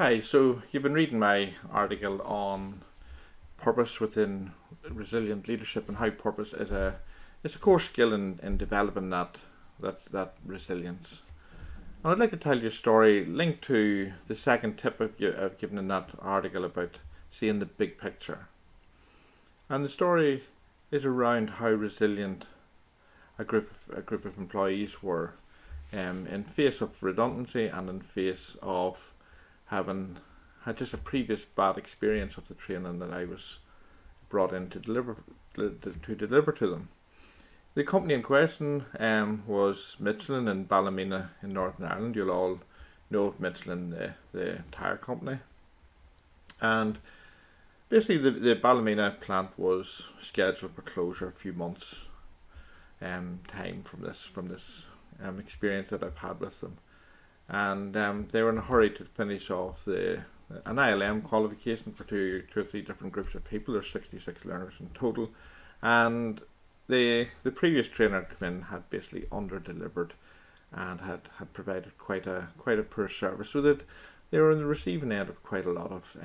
Hi, so you've been reading my article on purpose within resilient leadership and how purpose is a core skill in developing that resilience. And I'd like to tell you a story linked to the second tip I've given in that article about seeing the big picture. And the story is around how resilient a group of employees were in face of redundancy and in face of having had just a previous bad experience of the training that I was brought in to deliver to them. The company in question was Michelin in Ballymena in Northern Ireland. You'll all know of Michelin, the tyre company. And basically, the Ballymena plant was scheduled for closure a few months time from this experience that I've had with them. And they were in a hurry to finish off an ILM qualification for two or three different groups of people. There's 66 learners in total, and the previous trainer come in had basically under delivered and had provided quite a poor service, so that they were on the receiving end of quite a lot of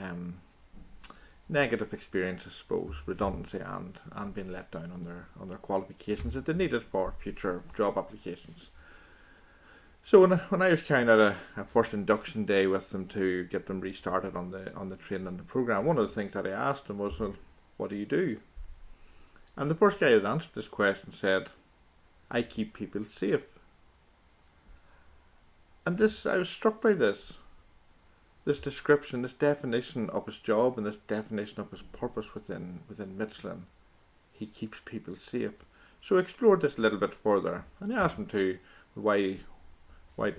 negative experience, I suppose, redundancy and being let down on their qualifications that they needed for future job applications. So when I was carrying out a first induction day with them to get them restarted on the training and the program, one of the things that I asked them was, well, what do you do? And the first guy that answered this question said, I keep people safe. And I was struck by this description, this definition of his job and this definition of his purpose within Michelin. He keeps people safe. So I explored this a little bit further, and I asked him to why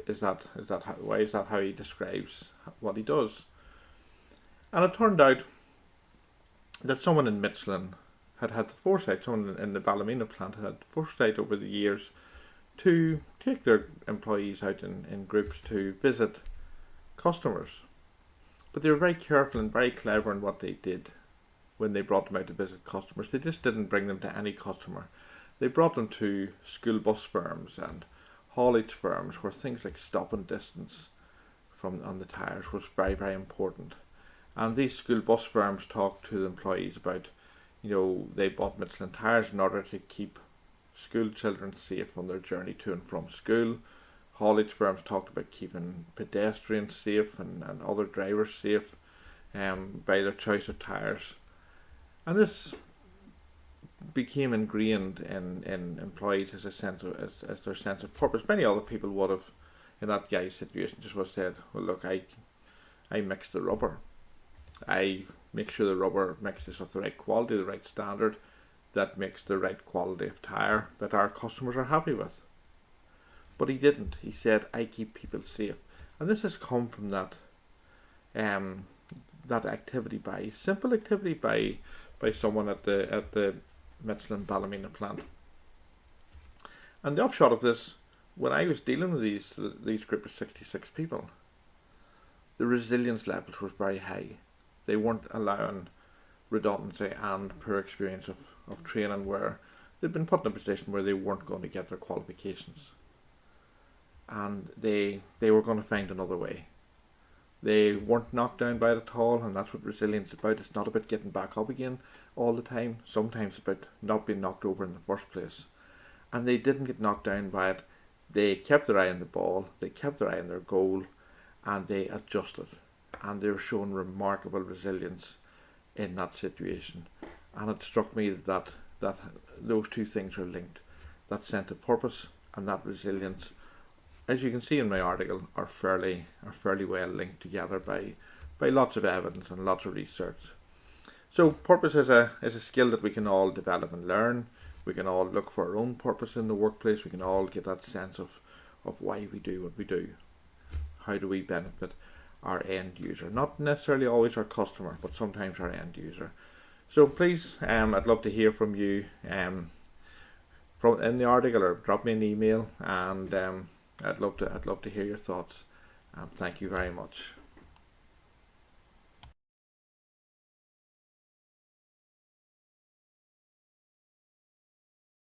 is that how he describes what he does? And it turned out that someone in Michelin had the foresight, someone in the Ballymena plant had the foresight over the years to take their employees out in groups to visit customers. But they were very careful and very clever in what they did when they brought them out to visit customers. They just didn't bring them to any customer. They brought them to school bus firms and haulage firms where things like stopping distance on the tyres was very, very important. And these school bus firms talked to the employees about, they bought Michelin tyres in order to keep school children safe on their journey to and from school. Haulage firms talked about keeping pedestrians safe and other drivers safe by their choice of tyres. And this became ingrained in employees as their sense of purpose. Many other people would have, in that guy's situation, just would have said, well, look, I mix the rubber. I make sure the rubber mixes of the right quality, the right standard, that makes the right quality of tyre that our customers are happy with. But he didn't. He said, I keep people safe. And this has come from that activity, simple activity by someone at the Michelin Ballymena plant. And the upshot of this, when I was dealing with these group of 66 people, the resilience levels were very high. They weren't allowing redundancy and poor experience of training where they'd been put in a position where they weren't going to get their qualifications. And they were going to find another way. They weren't knocked down by it at all, and that's what resilience is about. It's not about getting back up again all the time. Sometimes it's about not being knocked over in the first place. And they didn't get knocked down by it. They kept their eye on the ball, they kept their eye on their goal, and they adjusted. And they were showing remarkable resilience in that situation. And it struck me that those two things are linked. That sense of purpose and that resilience, as you can see in my article, are fairly well linked together by lots of evidence and lots of research. So purpose is a skill that we can all develop and learn. We can all look for our own purpose in the workplace. We can all get that sense of why we do what we do. How do we benefit our end user? Not necessarily always our customer, but sometimes our end user. So please, I'd love to hear from you from in the article, or drop me an email, and I'd love to hear your thoughts. Thank you very much.